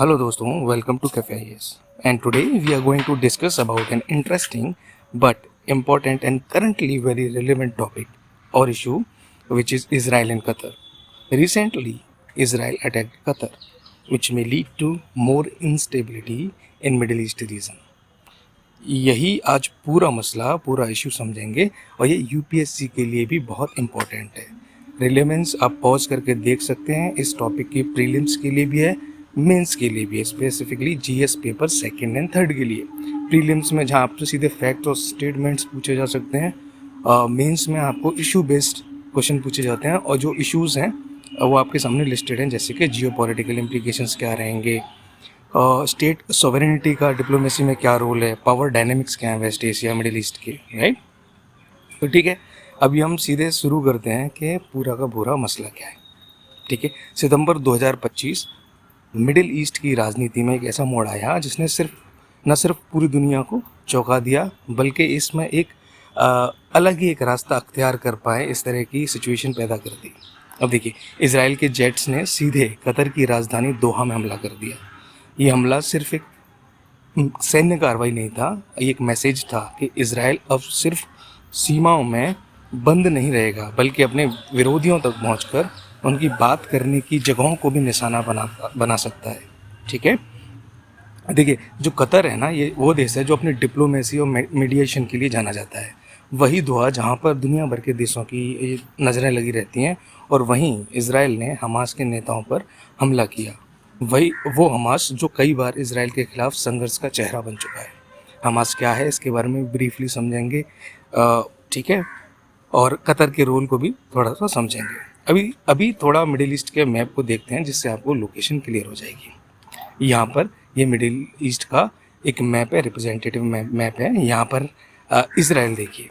Hello दोस्तों, welcome to Cafe IAS. And today we are going to discuss about an interesting but important and currently very relevant topic or issue, which is Israel and Qatar. Recently, Israel attacked Qatar, which may lead to more instability in Middle East region. यही आज पूरा मसला, पूरा issue समझेंगे और ये UPSC के लिए भी बहुत इम्पोर्टेंट है. रिलेवेंस आप पॉज करके देख सकते हैं. इस टॉपिक की प्रीलिम्स के लिए भी है, मेंस के लिए भी है, specifically GS paper second and third के लिए. प्रीलिम्स में जहाँ आपसे सीधे फैक्ट और स्टेटमेंट्स पूछे जा सकते हैं, मेंस में आपको इशू बेस्ड क्वेश्चन पूछे जाते हैं और जो इश्यूज़ हैं वो आपके सामने लिस्टेड हैं, जैसे कि जियो पॉलिटिकल इम्प्लीकेशंस क्या रहेंगे, स्टेट सॉवरेनिटी का डिप्लोमेसी में क्या रोल है, पावर डायनेमिक्स क्या है वेस्ट एशिया मिडिल ईस्ट के, राइट. तो ठीक है, अभी हम सीधे शुरू करते हैं कि पूरा का पूरा मसला क्या है. ठीक है, सितंबर 2025 मिडिल ईस्ट की राजनीति में एक ऐसा मोड़ आया जिसने न सिर्फ पूरी दुनिया को चौंका दिया, बल्कि इसमें एक अलग ही एक रास्ता अख्तियार कर पाए, इस तरह की सिचुएशन पैदा कर दी. अब देखिए, इजराइल के जेट्स ने सीधे कतर की राजधानी दोहा में हमला कर दिया. ये हमला सिर्फ एक सैन्य कार्रवाई नहीं था, ये एक मैसेज था कि इजराइल अब सिर्फ सीमाओं में बंद नहीं रहेगा, बल्कि अपने विरोधियों तक पहुंचकर उनकी बात करने की जगहों को भी निशाना बना सकता है. ठीक है, देखिए, जो कतर है ना, ये वो देश है जो अपनी डिप्लोमेसी और मीडिएशन के लिए जाना जाता है. वही दोहा जहाँ पर दुनिया भर के देशों की नज़रें लगी रहती हैं, और वहीं इजराइल ने हमास के नेताओं पर हमला किया. वही वो हमास जो कई बार इजराइल के खिलाफ संघर्ष का चेहरा बन चुका है. हमास क्या है इसके बारे में ब्रीफली समझेंगे, ठीक है, और कतर के रोल को भी थोड़ा सा समझेंगे. अभी थोड़ा मिडिल ईस्ट के मैप को देखते हैं, जिससे आपको लोकेशन क्लियर हो जाएगी. यहाँ पर ये मिडिल ईस्ट का एक मैप है, रिप्रेजेंटेटिव मैप है. यहाँ पर इजराइल देखिए,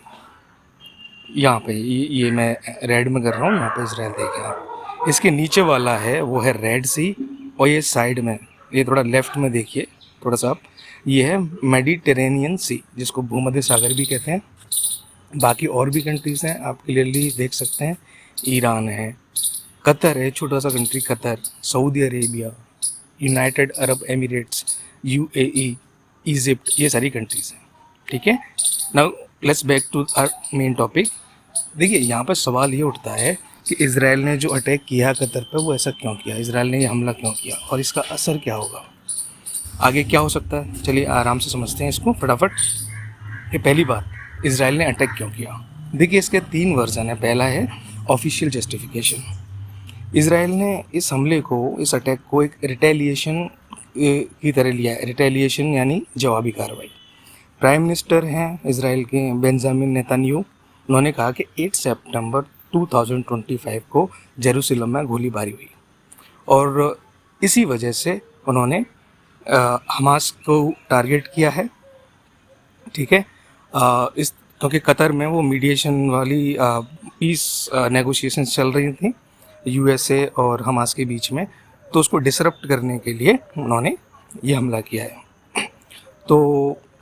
यहाँ पे ये मैं रेड में कर रहा हूँ, यहाँ पे इजराइल देखिए आप. इसके नीचे वाला है वो है रेड सी, और ये साइड में, ये थोड़ा लेफ्ट में देखिए थोड़ा सा आप, ये है मेडिटेरेनियन सी, जिसको भूमध्य सागर भी कहते हैं. बाकी और भी कंट्रीज़ हैं, आप क्लियरली देख सकते हैं. ईरान है, कतर है, छोटा सा country Qatar, Saudi Arabia, United Arab Emirates, UAE, Egypt, ये सारी कंट्रीज़ हैं. ठीक है, now let's back to our main topic. देखिए, यहाँ पर सवाल ये उठता है कि इजराइल ने जो अटैक किया कतर पर, वो ऐसा क्यों किया, इजराइल ने ये हमला क्यों किया, और इसका असर क्या होगा, आगे क्या हो सकता है. चलिए आराम से समझते हैं इसको फटाफट. ये पहली बात, इजराइल ने अटैक क्यों किया. देखिए, इसके 3 वर्जन है. पहला है ऑफिशियल जस्टिफिकेशन. इजराइल ने इस हमले को, इस अटैक को एक रिटेलिएशन की तरह लिया है. रिटेलिएशन यानी जवाबी कार्रवाई. प्राइम मिनिस्टर हैं इजराइल के बेंजामिन नेतन्याहू. उन्होंने कहा कि 8 सितंबर 2025 को जेरूसलम में गोलीबारी हुई, और इसी वजह से उन्होंने हमास को टारगेट किया है. ठीक है, इस क्योंकि कतर में वो मीडिएशन वाली पीस नेगोशिएशन चल रही थी यूएसए और हमास के बीच में, तो उसको डिसरप्ट करने के लिए उन्होंने ये हमला किया है. तो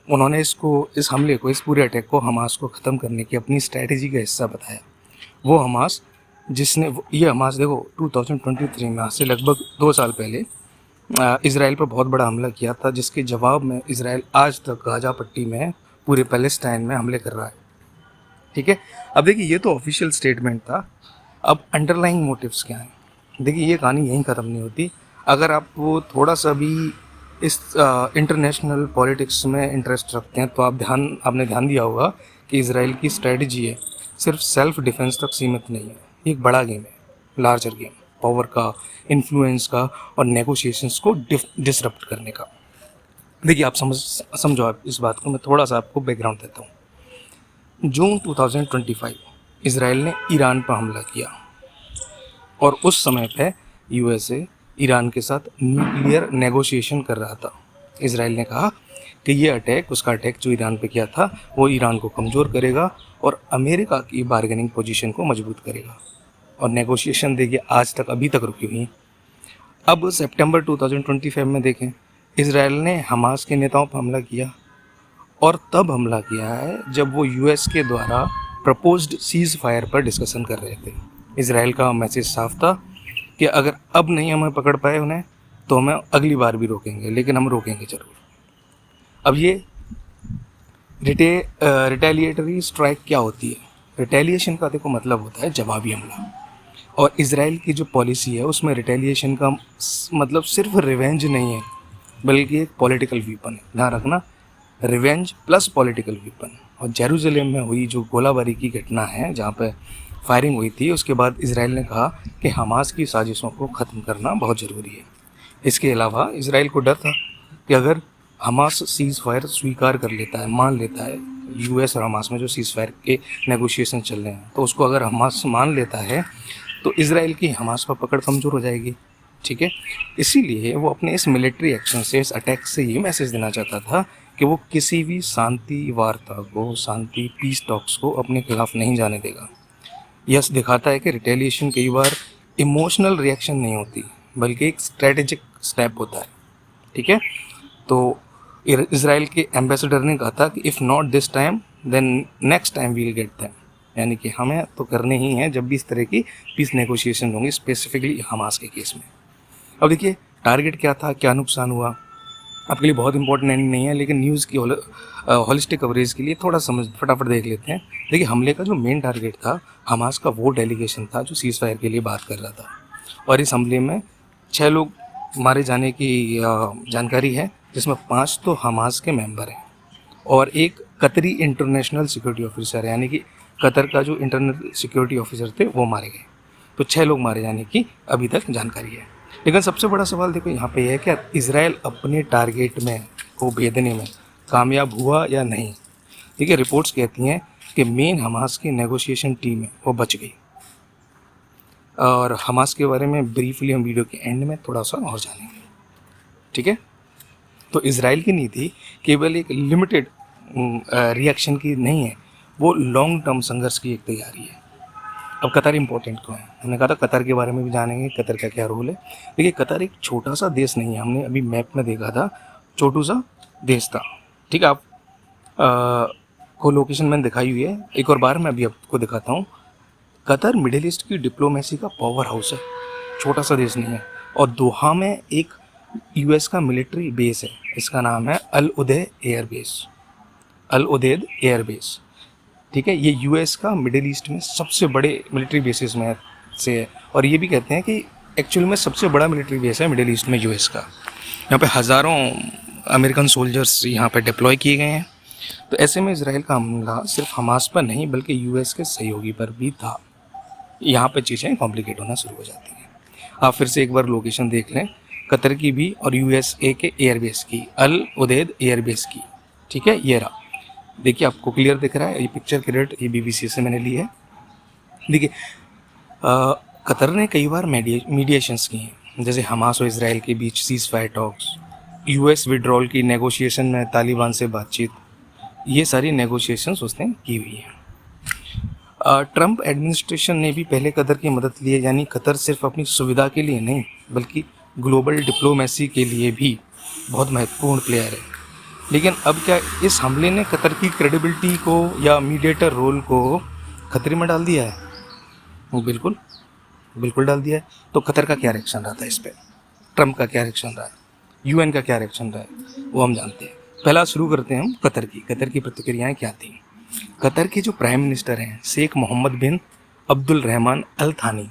उन्होंने इस हमले को, इस पूरे अटैक को हमास को ख़त्म करने की अपनी स्ट्रैटेजी का हिस्सा बताया. वो हमास ये हमास देखो 2023 में, आज से लगभग 2 साल पहले इजराइल पर बहुत बड़ा हमला किया था, जिसके जवाब में इजराइल आज तक गाजा पट्टी में, पूरे पैलेस्टाइन में हमले कर रहा है. ठीक है, अब देखिए, ये तो ऑफिशियल स्टेटमेंट था. अब अंडरलाइंग मोटिव्स क्या हैं. देखिए, ये कहानी यहीं ख़त्म नहीं होती. अगर आप वो थोड़ा सा भी इस इंटरनेशनल पॉलिटिक्स में इंटरेस्ट रखते हैं, तो आपने ध्यान दिया होगा कि इजराइल की स्ट्रेटजी है सिर्फ सेल्फ डिफेंस तक सीमित नहीं है. ये एक बड़ा गेम है, लार्जर गेम, पावर का, इन्फ्लुएंस का और नेगोशिएशंस को डिसरप्ट करने का. देखिए, आप समझो आप इस बात को. मैं थोड़ा सा आपको बैकग्राउंड देता हूँ. जून 2025 इजराइल ने ईरान पर हमला किया, और उस समय पे यूएसए ईरान के साथ न्यूक्लियर नेगोशिएशन कर रहा था. इजराइल ने कहा कि ये अटैक, उसका अटैक जो ईरान पे किया था, वो ईरान को कमज़ोर करेगा और अमेरिका की बार्गेनिंग पोजीशन को मजबूत करेगा. और नेगोशिएशन देखिए आज तक, अभी तक रुकी हुई. अब सितंबर 2025 में देखें, इजराइल ने हमास के नेताओं पर हमला किया, और तब हमला किया है जब वो यूएस के द्वारा प्रपोज्ड सीज़ फायर पर डिस्कशन कर रहे थे. इजराइल का मैसेज साफ था कि अगर अब नहीं हमें पकड़ पाए उन्हें, तो हमें अगली बार भी रोकेंगे, लेकिन हम रोकेंगे ज़रूर। अब ये रिटेलिएटरी स्ट्राइक क्या होती है? रिटेलिएशन का देखो मतलब होता है जवाबी हमला, और इजराइल की जो पॉलिसी है उसमें रिटेलिएशन का मतलब सिर्फ रिवेंज नहीं है, बल्कि एक पॉलिटिकल वीपन है। ध्यान रखना, रिवेंज प्लस पॉलिटिकल वीपन। और जेरूसलम में हुई जो गोलाबारी की घटना है, जहाँ पे फायरिंग हुई थी, उसके बाद इजराइल ने कहा कि हमास की साजिशों को ख़त्म करना बहुत ज़रूरी है। इसके अलावा इजराइल को डर था कि अगर हमास सीज़ फायर स्वीकार कर लेता है, मान लेता है, यूएस और हमास में जो सीज़ फायर के नेगोशिएशन चल रहे हैं, तो उसको अगर हमास मान लेता है तो इजराइल की हमास पर पकड़ कमज़ोर हो जाएगी। ठीक है, इसीलिए वो अपने इस मिलिट्री एक्शन से, इस अटैक से ये मैसेज देना चाहता था कि वो किसी भी शांति वार्ता को, शांति पीस टॉक्स को अपने खिलाफ नहीं जाने देगा। यह दिखाता है कि रिटेलिएशन कई बार इमोशनल रिएक्शन नहीं होती, बल्कि एक स्ट्रेटेजिक स्टेप होता है। ठीक है, तो इजराइल के एम्बेसडर ने कहा था कि if not this time then next time we will get them, यानी कि हमें तो करने ही हैं जब भी इस तरह की पीस नेगोशिएशन होंगी, स्पेसिफिकली हमास के केस में। अब देखिए टारगेट क्या था, क्या नुकसान हुआ, आपके लिए बहुत इंपॉर्टेंट नहीं है, लेकिन न्यूज़ की हॉलिस्टिक कवरेज के लिए थोड़ा समझ फटाफट देख लेते हैं। देखिए हमले का जो मेन टारगेट था हमास का वो डेलीगेशन था जो सीज़ फायर के लिए बात कर रहा था, और इस हमले में 6 लोग मारे जाने की जानकारी है, जिसमें 5 तो हमास के मेंबर हैं और एक कतरी इंटरनेशनल सिक्योरिटी ऑफिसर है, यानी कि कतर का जो इंटरनल सिक्योरिटी ऑफिसर थे वो मारे गए। तो 6 लोग मारे जाने की अभी तक जानकारी है। लेकिन सबसे बड़ा सवाल देखो यहाँ पे है कि इजराइल अपने टारगेट में को भेदने में कामयाब हुआ या नहीं। ठीक है, रिपोर्ट्स कहती हैं कि मेन हमास की नेगोशिएशन टीम है वो बच गई, और हमास के बारे में ब्रीफली हम वीडियो के एंड में थोड़ा सा और जानेंगे। ठीक है, तो इजराइल की नीति केवल एक लिमिटेड रिएक्शन की नहीं है, वो लॉन्ग टर्म संघर्ष की एक तैयारी है। अब कतर इंपॉर्टेंट क्यों है? हमने कहा था कतर के बारे में भी जानेंगे, कतर का क्या रोल है। देखिए कतर एक छोटा सा देश नहीं है, हमने अभी मैप में देखा था, छोटू सा देश था। ठीक है, आप को लोकेशन मैंने दिखाई हुई है, एक और बार मैं अभी आपको दिखाता हूँ। कतर मिडिल ईस्ट की डिप्लोमेसी का पावर हाउस है, छोटा सा देश नहीं है। और दोहा में एक यूएस का मिलिट्री बेस है, इसका नाम है अल उदैद एयर बेस, अल उदैद एयर बेस। ठीक है, ये यूएस का मिडिल ईस्ट में सबसे बड़े मिलिट्री बेसिस में से है, और ये भी कहते हैं कि एक्चुअल में सबसे बड़ा मिलिट्री बेस है मिडिल ईस्ट में यूएस का। यहाँ पे हज़ारों अमेरिकन सोल्जर्स यहाँ पे डिप्लॉय किए गए हैं। तो ऐसे में इजराइल का हमला सिर्फ हमास पर नहीं बल्कि यूएस के सहयोगी पर भी था। यहाँ पे चीज़ें कॉम्प्लिकेट होना शुरू हो जाती हैं। आप फिर से एक बार लोकेशन देख लें, कतर की भी और यूएसए के एयरबेस की, अल उदैद एयरबेस की। ठीक है, ये रहा, देखिए आपको क्लियर दिख रहा है, ये पिक्चर क्रेडिट ये बीबीसी से मैंने ली है। देखिए कतर ने कई बार मीडिएशंस की हैं, जैसे हमास और इजराइल के बीच ceasefire talks, US withdrawal की नेगोशिएशन में तालिबान से बातचीत, ये सारी नेगोशिएशंस उसने की हुई हैं। ट्रंप एडमिनिस्ट्रेशन ने भी पहले कतर की मदद ली है, यानी कतर सिर्फ अपनी सुविधा के लिए नहीं बल्कि ग्लोबल डिप्लोमेसी के लिए भी बहुत महत्वपूर्ण प्लेयर है। लेकिन अब क्या इस हमले ने कतर की क्रेडिबिलिटी को या मीडिएटर रोल को खतरे में डाल दिया है? बिल्कुल बिल्कुल डाल दिया है। तो कतर का क्या रिएक्शन रहा था इस पर, ट्रंप का क्या रिएक्शन रहा है, यूएन का क्या रिएक्शन रहा है, वो हम जानते हैं। पहला शुरू करते हैं हम कतर की प्रतिक्रियाएं क्या थी। कतर के जो प्राइम मिनिस्टर हैं शेख मोहम्मद बिन अब्दुल रहमान अल थानी,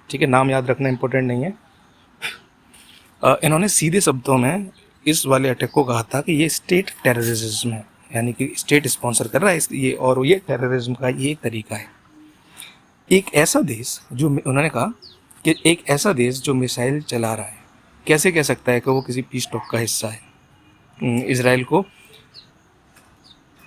ठीक है, नाम याद रखना इंपॉर्टेंट नहीं है, इन्होंने सीधे शब्दों में इस वाले अटैक को कहा था कि ये स्टेट टेररिज्म है, यानी कि स्टेट स्पॉन्सर कर रहा है ये, और ये टेररिज्म का ये एक तरीका है। एक ऐसा देश जो, उन्होंने कहा कि एक ऐसा देश जो मिसाइल चला रहा है कैसे कह सकता है कि वो किसी पीस टॉक का हिस्सा है। इजराइल को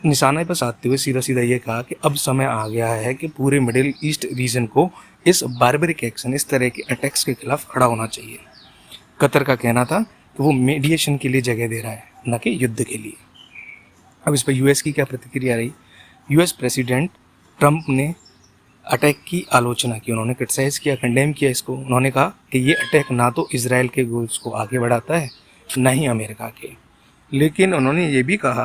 निशाने पर साधते हुए सीधा सीधा ये कहा कि अब समय आ गया है कि पूरे मिडिल ईस्ट रीजन को इस बारबरिक एक्शन, इस तरह के अटैक्स के खिलाफ खड़ा होना चाहिए। कतर का कहना था कि वो मीडिएशन के लिए जगह दे रहा है, न कि युद्ध के लिए। अब इस पर यूएस की क्या प्रतिक्रिया रही? यूएस प्रेसिडेंट ट्रंप ने अटैक की आलोचना की, उन्होंने क्रिटिसाइज किया, कंडेम किया इसको। उन्होंने कहा कि ये अटैक ना तो इजराइल के गोल्स को आगे बढ़ाता है ना ही अमेरिका के, लेकिन उन्होंने ये भी कहा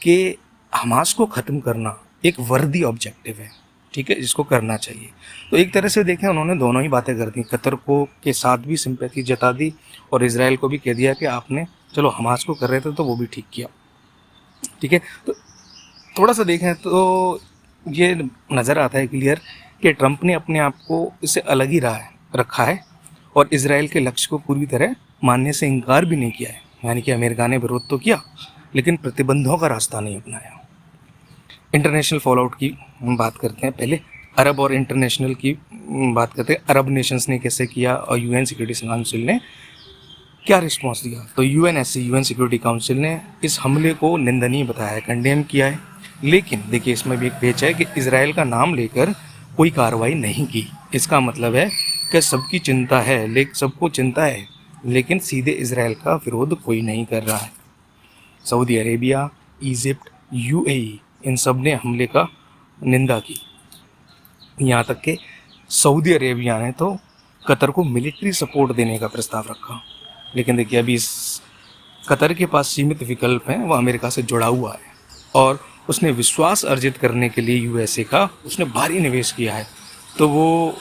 कि हमास को ख़त्म करना एक वर्दी ऑब्जेक्टिव है। ठीक है, जिसको करना चाहिए। तो एक तरह से देखें उन्होंने दोनों ही बातें कर दी, कतर को के साथ भी सिंपैथी जता दी और इसराइल को भी कह दिया कि आपने चलो हमास को कर रहे थे तो वो भी ठीक किया। ठीक है, तो थोड़ा सा देखें तो ये नज़र आता है क्लियर कि ट्रंप ने अपने आप को इससे अलग ही रखा है और इसराइल के लक्ष्य को पूरी तरह मानने से इनकार भी नहीं किया है। यानी कि अमेरिका ने विरोध तो किया लेकिन प्रतिबंधों का रास्ता नहीं अपनाया। इंटरनेशनल फॉलोआउट की हम बात करते हैं, पहले अरब और इंटरनेशनल की बात करते हैं। अरब नेशंस ने कैसे किया और यूएन सिक्योरिटी काउंसिल ने क्या रिस्पॉन्स दिया। तो यूएन सिक्योरिटी काउंसिल ने इस हमले को निंदनीय बताया है, कंडेम किया है। लेकिन देखिए इसमें भी एक पेच है कि इसराइल का नाम लेकर कोई कार्रवाई नहीं की। इसका मतलब है कि सबकी चिंता है, सबको चिंता है, लेकिन सीधे इसराइल का विरोध कोई नहीं कर रहा है। सऊदी अरेबिया, इजिप्ट, यूएई इन सब ने हमले का निंदा की। यहाँ तक कि सऊदी अरेबिया ने तो कतर को मिलिट्री सपोर्ट देने का प्रस्ताव रखा। लेकिन देखिए अभी इस कतर के पास सीमित विकल्प हैं, वो अमेरिका से जुड़ा हुआ है और उसने विश्वास अर्जित करने के लिए यूएसए का उसने भारी निवेश किया है। तो वो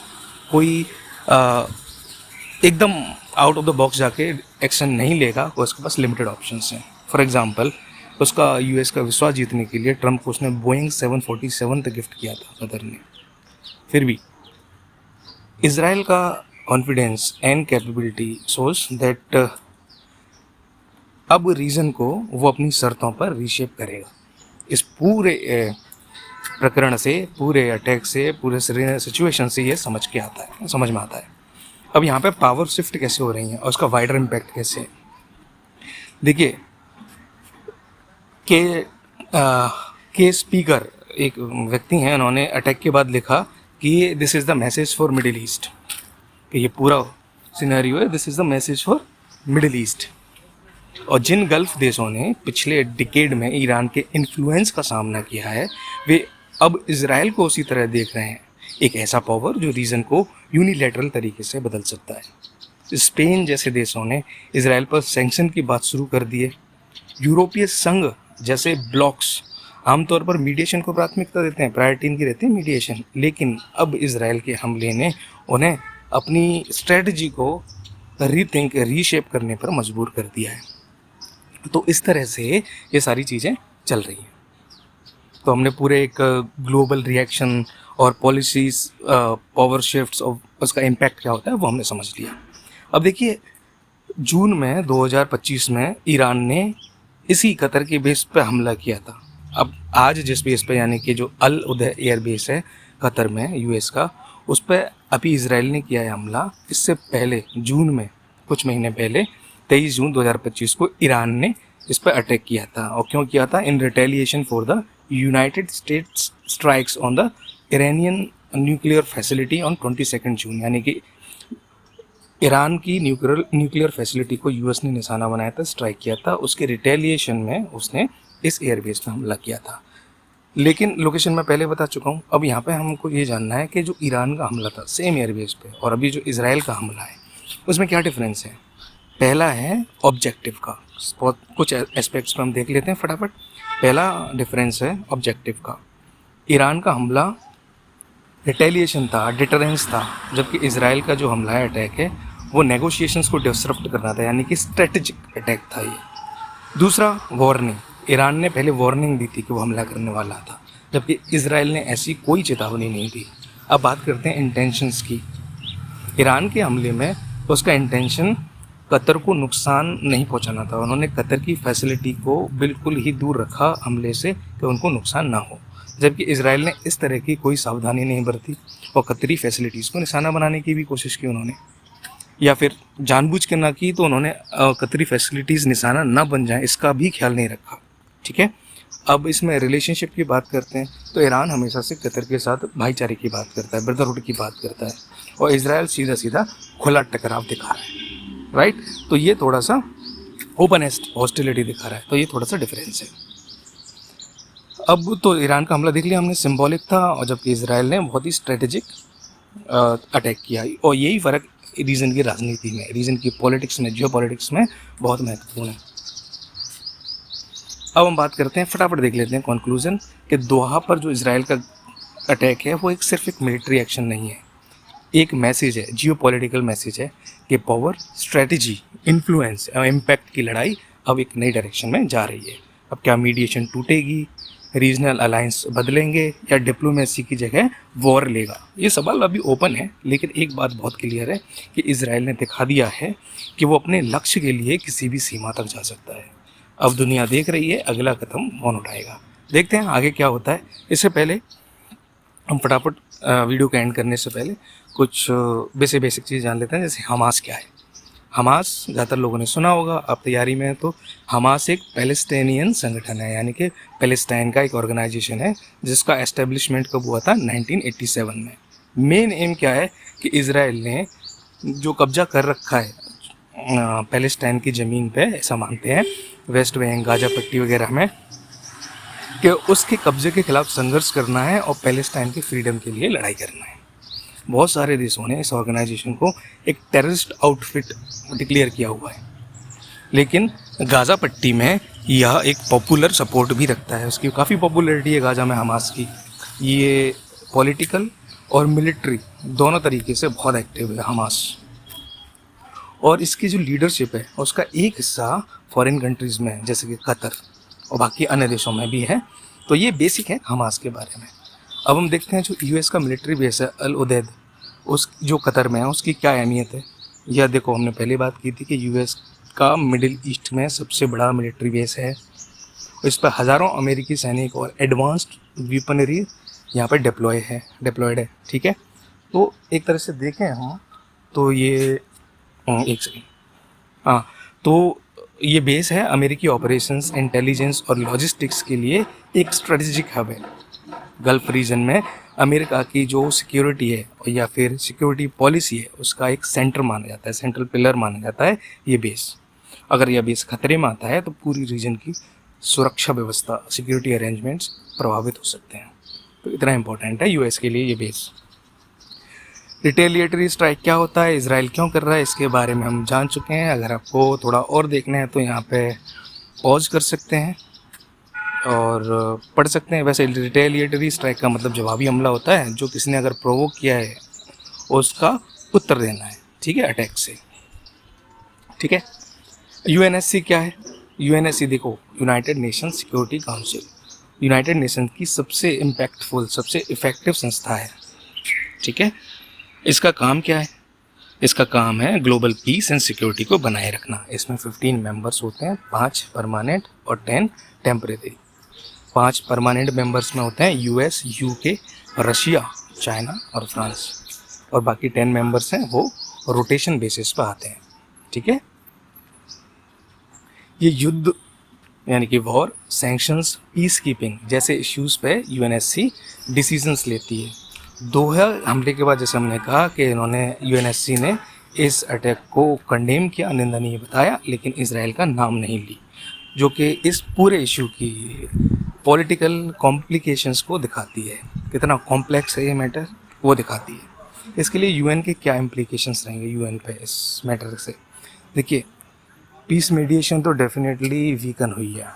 कोई एकदम आउट ऑफ द बॉक्स जाके एक्शन नहीं लेगा, वो उसके पास लिमिटेड ऑप्शंस हैं। फॉर एग्जांपल उसका यूएस का विश्वास जीतने के लिए ट्रंप को उसने बोइंग 747 तक गिफ्ट किया था कतर ने। फिर भी इसराइल का confidence and capability shows that अब रीजन को वो अपनी शर्तों पर रीशेप करेगा। इस पूरे प्रकरण से, पूरे अटैक से, पूरे सिचुएशन से ये समझ में आता है। अब यहाँ पे पावर शिफ्ट कैसे हो रही है और उसका वाइडर इम्पैक्ट कैसे है। देखिए के स्पीकर एक व्यक्ति हैं, उन्होंने अटैक के बाद लिखा कि this is the message for middle east, कि ये पूरा सिनेरियो है, this is the message for middle east. और जिन गल्फ देशों ने पिछले डिकेड में ईरान के इन्फ्लुएंस का सामना किया है, वे अब इसराइल को उसी तरह देख रहे हैं, एक ऐसा पावर जो रीजन को यूनिलैटरल तरीके से बदल सकता है। स्पेन जैसे देशों ने इसराइल पर सैंक्शन की बात शुरू कर दी है। यूरोपीय संघ जैसे ब्लॉक्स आमतौर पर मीडिएशन को प्राथमिकता देते हैं, प्रायोरिटी इनकी रहती है मीडिएशन, लेकिन अब इसराइल के हमले ने उन्हें अपनी स्ट्रेटजी को रीशेप करने पर मजबूर कर दिया है। तो इस तरह से ये सारी चीज़ें चल रही हैं। तो हमने पूरे एक ग्लोबल रिएक्शन और पॉलिसीज़, पावर शिफ्ट्स और उसका इम्पैक्ट क्या होता है वो हमने समझ लिया। अब देखिए जून में 2025 में ईरान ने इसी कतर के बेस पे हमला किया था। अब आज जिस बेस पे, यानी कि जो अल उदय एयर बेस है कतर में यूएस का, उस पर अभी इसराइल ने किया है हमला। इससे पहले जून में, कुछ महीने पहले 23 जून 2025 को ईरान ने इस पर अटैक किया था। और क्यों किया था? In retaliation for the United States strikes on the Iranian nuclear facility on 22 June, यानी कि ईरान की न्यूक्लियर फैसिलिटी को यूएस ने निशाना बनाया था, स्ट्राइक किया था। उसके रिटेलिएशन में उसने इस एयरबेस पर हमला किया था। लेकिन लोकेशन मैं पहले बता चुका हूँ। अब यहाँ पे हमको ये जानना है कि जो ईरान का हमला था सेम एयरबेस पे और अभी जो इसराइल का हमला है उसमें क्या डिफरेंस है। पहला है ऑब्जेक्टिव का, कुछ एस्पेक्ट्स पर हम देख लेते हैं फटाफट। पहला डिफरेंस है ऑब्जेक्टिव का। ईरान का हमला रिटेलिएशन था, डिटरेंस था, जबकि इसराइल का जो हमला है, अटैक है, वो नेगोशिएशंस को डिसरप्ट करना था, यानी कि स्ट्रेटेजिक अटैक था ये। दूसरा वार्निंग, ईरान ने पहले वार्निंग दी थी कि वो हमला करने वाला था, जबकि इसराइल ने ऐसी कोई चेतावनी नहीं दी। अब बात करते हैं इंटेंशंस की। ईरान के हमले में उसका इंटेंशन कतर को नुकसान नहीं पहुंचाना था। उन्होंने कतर की फैसिलिटी को बिल्कुल ही दूर रखा हमले से कि उनको नुकसान ना हो, जबकि इसराइल ने इस तरह की कोई सावधानी नहीं बरती और कतरी फैसिलिटीज़ को निशाना बनाने की भी कोशिश की उन्होंने, या फिर जानबूझ के ना की तो उन्होंने कतरी फैसिलिटीज़ निशाना ना बन जाए इसका भी ख्याल नहीं रखा। ठीक है, अब इसमें रिलेशनशिप की बात करते हैं तो ईरान हमेशा से कतर के साथ भाईचारे की बात करता है, ब्रदरहुड की बात करता है, और इसराइल सीधा सीधा खुला टकराव दिखा रहा है। राइट, तो ये थोड़ा सा ओपन हॉस्टिलिटी दिखा रहा है, तो ये थोड़ा सा डिफरेंस है। अब तो ईरान का हमला देख लिया हमने, सिंबॉलिक था, और जबकि इसराइल ने बहुत ही स्ट्रेटेजिक अटैक किया। और यही फ़र्क रीजन की राजनीति में, रीजन की पॉलिटिक्स में, जियो पॉलिटिक्स में बहुत महत्वपूर्ण है। अब हम बात करते हैं, फटाफट देख लेते हैं कंक्लूजन, कि दोहा पर जो इसराइल का अटैक है वो एक सिर्फ एक मिलिट्री एक्शन नहीं है, एक मैसेज है, जियोपॉलिटिकल मैसेज है कि पावर, स्ट्रेटजी, इन्फ्लुएंस और इम्पैक्ट की लड़ाई अब एक नई डायरेक्शन में जा रही है। अब क्या मीडिएशन टूटेगी, रीजनल अलायंस बदलेंगे या डिप्लोमेसी की जगह वॉर लेगा, ये सवाल अभी ओपन है। लेकिन एक बात बहुत क्लियर है कि इजराइल ने दिखा दिया है कि वो अपने लक्ष्य के लिए किसी भी सीमा तक जा सकता है। अब दुनिया देख रही है अगला कदम कौन उठाएगा। देखते हैं आगे क्या होता है। इससे पहले हम फटाफट वीडियो का एंड करने से पहले कुछ बेसिक चीज़ जान लेते हैं। जैसे हमास क्या है। हमास ज़्यादातर लोगों ने सुना होगा, आप तैयारी में हैं तो। हमास एक पैलेस्टाइनियन संगठन है, यानी कि पैलेस्टाइन का एक ऑर्गेनाइजेशन है जिसका एस्टेब्लिशमेंट कब हुआ था, 1987 में। मेन एम क्या है कि इजराइल ने जो कब्जा कर रखा है पैलेस्टाइन की ज़मीन पे, ऐसा मानते हैं वेस्ट बैंक, गाजा पट्टी वगैरह में, कि उसके कब्जे के खिलाफ संघर्ष करना है और पैलेस्टाइन की फ्रीडम के लिए लड़ाई करना है। बहुत सारे देशों ने इस ऑर्गेनाइजेशन को एक टेररिस्ट आउटफिट डिक्लेयर किया हुआ है, लेकिन गाज़ा पट्टी में यह एक पॉपुलर सपोर्ट भी रखता है। उसकी काफ़ी पॉपुलैरिटी है गाज़ा में हमास की। ये पॉलिटिकल और मिलिट्री दोनों तरीके से बहुत एक्टिव है हमास। और इसकी जो लीडरशिप है उसका एक हिस्सा फॉरेन कंट्रीज़ में है, जैसे कि कतर और बाकी अन्य देशों में भी है। तो ये बेसिक है हमास के बारे में। अब हम देखते हैं जो यूएस का मिलिट्री बेस है अल उदैद, उस जो कतर में है, उसकी क्या अहमियत है। यह देखो, हमने पहले बात की थी कि यूएस का मिडिल ईस्ट में सबसे बड़ा मिलिट्री बेस है। इस पर हज़ारों अमेरिकी सैनिक और एडवांस्ड वेपनरी यहाँ पर डिप्लॉयड है। ठीक है, तो एक तरह से देखें हम तो ये एक सेकेंड, हाँ, तो ये बेस है अमेरिकी ऑपरेशंस, इंटेलिजेंस और लॉजिस्टिक्स के लिए एक स्ट्रेटेजिक हब है। गल्फ रीजन में अमेरिका की जो सिक्योरिटी है या फिर सिक्योरिटी पॉलिसी है उसका एक सेंटर माना जाता है, सेंट्रल पिलर माना जाता है ये बेस। अगर यह बेस खतरे में आता है तो पूरी रीजन की सुरक्षा व्यवस्था, सिक्योरिटी अरेंजमेंट्स प्रभावित हो सकते हैं। तो इतना इम्पोर्टेंट है यूएस के लिए ये बेस। रिटेलिएटरी स्ट्राइक क्या होता है, इजराइल क्यों कर रहा है, इसके बारे में हम जान चुके हैं। अगर आपको थोड़ा और देखना है तो यहाँ पे पॉज कर सकते हैं और पढ़ सकते हैं। वैसे रिटेलिएटरी स्ट्राइक का मतलब जवाबी हमला होता है, जो किसी ने अगर प्रोवोक किया है उसका उत्तर देना है, ठीक है, अटैक से। ठीक है, यूएनएससी क्या है। यूएनएससी देखो, United Nation Security council, United nation की सबसे इम्पैक्टफुल, सबसे इफ़ेक्टिव संस्था है। ठीक है, इसका काम क्या है, इसका काम है ग्लोबल पीस एंड सिक्योरिटी को बनाए रखना। इसमें 15 मेंबर्स होते हैं, 5 परमानेंट और 10 टेम्परेरी। 5 परमानेंट मेंबर्स में होते हैं यूएस, यूके, रशिया, चाइना और फ्रांस, और बाकी 10 मेंबर्स हैं वो रोटेशन बेसिस पर आते हैं। ठीक है, ये युद्ध यानी कि वॉर, सैंक्शंस, पीस कीपिंग जैसे इश्यूज़ पे यूएनएससी डिसीजंस लेती है। दोहा हमले के बाद जैसे हमने कहा कि इन्होंने, यूएनएससी ने इस अटैक को कंडेम किया, निंदनीय बताया, लेकिन इजराइल का नाम नहीं ली, जो कि इस पूरे इशू की पॉलिटिकल कॉम्प्लिकेशंस को दिखाती है। कितना कॉम्प्लेक्स है ये मैटर वो दिखाती है। इसके लिए यूएन के क्या इम्प्लीकेशंस रहेंगे यूएन पे इस मैटर से। देखिए, पीस मीडिएशन तो डेफिनेटली वीकन हुई है।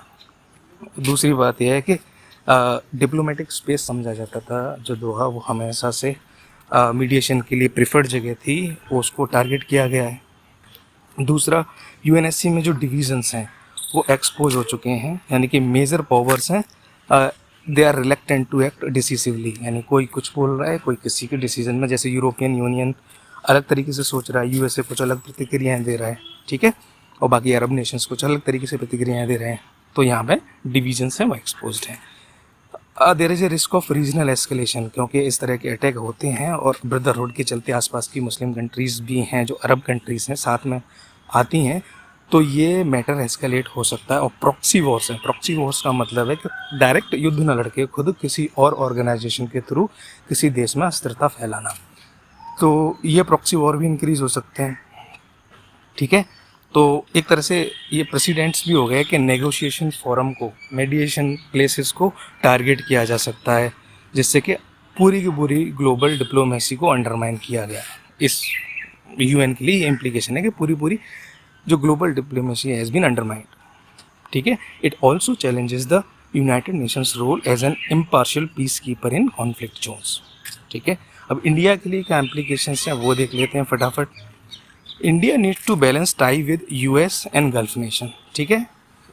दूसरी बात यह है कि डिप्लोमेटिक स्पेस समझा जाता था जो दोहा, वो हमेशा से मीडिएशन के लिए प्रिफर्ड जगह थी, वो उसको टारगेट किया गया है। दूसरा, यूएनएससी में जो डिवीजन्स हैं वो एक्सपोज हो चुके हैं, यानी कि मेजर पावर्स हैं, they are reluctant to act decisively, यानी कोई कुछ बोल रहा है, कोई किसी के डिसीजन में, जैसे यूरोपियन यूनियन अलग तरीके से सोच रहा है, यूएसए कुछ अलग प्रतिक्रियाएँ दे रहा है, ठीक है, और बाकी अरब नेशंस कुछ अलग तरीके से प्रतिक्रियाएँ दे रहे हैं। तो यहाँ पे डिवीजन्स हैं वो एक्सपोज्ड हैं। There is a risk of regional escalation, क्योंकि इस तरह के अटैक होते हैं और ब्रदरहुड के चलते आसपास की मुस्लिम कंट्रीज़ भी हैं, जो अरब कंट्रीज़ हैं साथ में आती हैं, तो ये मैटर एस्केलेट हो सकता है। और प्रॉक्सी वॉर्स है, प्रॉक्सी वॉर्स का मतलब है कि डायरेक्ट युद्ध न लड़के खुद किसी और ऑर्गेनाइजेशन के थ्रू किसी देश में अस्थिरता फैलाना, तो ये प्रॉक्सी वॉर भी इंक्रीज़ हो सकते हैं। ठीक है, तो एक तरह से ये प्रेसिडेंट्स भी हो गए कि नेगोशिएशन फोरम को, मेडिएशन प्लेसेस को टारगेट किया जा सकता है, जिससे कि पूरी की पूरी ग्लोबल डिप्लोमेसी को अंडरमाइन किया गया। इस यूएन के लिए ये इम्प्लीकेशन है कि पूरी जो global diplomacy has been undermined. ठीक है, it also challenges the United Nations role as an impartial peace keeper in conflict zones. ठीक है, अब इंडिया के लिए क्या इम्प्लीकेशंस हैं वो देख लेते हैं फटाफट। India needs to balance tie with US and Gulf nation. ठीक है,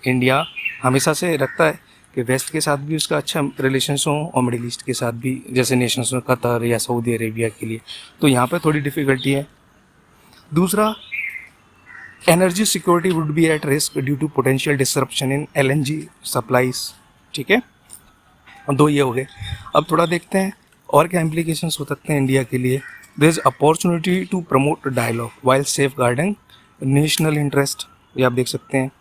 इंडिया हमेशा से रखता है कि वेस्ट के साथ भी उसका अच्छा रिलेशंस हो और मिडिल ईस्ट के साथ भी, जैसे नेशंस में कतर या सऊदी अरेबिया के लिए, तो यहाँ पे थोड़ी डिफ़िकल्टी है। दूसरा, energy security would be at risk due to potential disruption in LNG supplies. ठीक है, दो ये हो गए। अब थोड़ा देखते हैं और क्या इम्प्लीकेशंस हो सकते हैं इंडिया के लिए। There is opportunity to promote dialogue while safeguarding national interest, ये आप देख सकते हैं।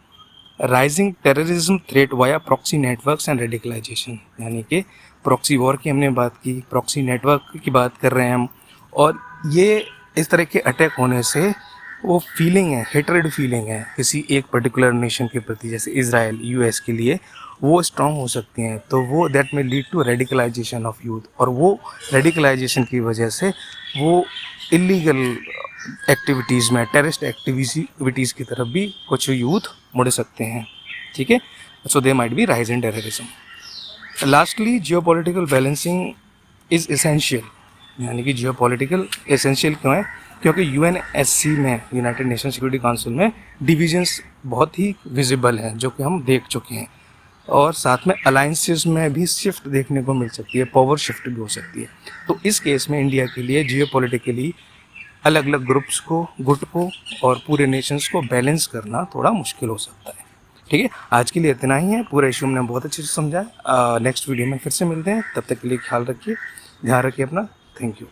Rising terrorism threat via proxy networks and radicalisation, यानी कि प्रॉक्सी वॉर की हमने बात की, प्रॉक्सी नेटवर्क की बात कर रहे हैं हम, और ये इस तरह के अटैक होने से वो फीलिंग है, हेटरेड फीलिंग है किसी एक पर्टिकुलर नेशन के प्रति, जैसे इजराइल यूएस के लिए, वो स्ट्रांग हो सकती हैं। तो वो दैट में lead to radicalisation of youth, और वो रेडिकलाइजेशन की वजह से वो इलीगल एक्टिविटीज़ में, टेररिस्ट एक्टिविटीज़ की तरफ भी कुछ यूथ मुड़ सकते हैं। ठीक है, so they might be rise in terrorism. Lastly, geopolitical balancing is essential, यानी कि जियोपॉलिटिकल एसेंशियल क्यों है? क्योंकि यूएनएससी में, यूनाइटेड नेशन सिक्योरिटी काउंसिल में डिविजन्स बहुत ही विजिबल हैं, जो कि हम देख चुके हैं, और साथ में अलाइंसेस में भी शिफ्ट देखने को मिल सकती है, पावर शिफ्ट भी हो सकती है। तो इस केस में इंडिया के लिए जियोपॉलिटिकली अलग अलग ग्रुप्स को, गुट को और पूरे नेशंस को बैलेंस करना थोड़ा मुश्किल हो सकता है। ठीक है, आज के लिए इतना ही है। पूरा इशू हमने बहुत अच्छे से समझा। नेक्स्ट वीडियो में फिर से मिलते हैं, तब तक के लिए ख्याल रखिए, ध्यान रखिए अपना। Thank you.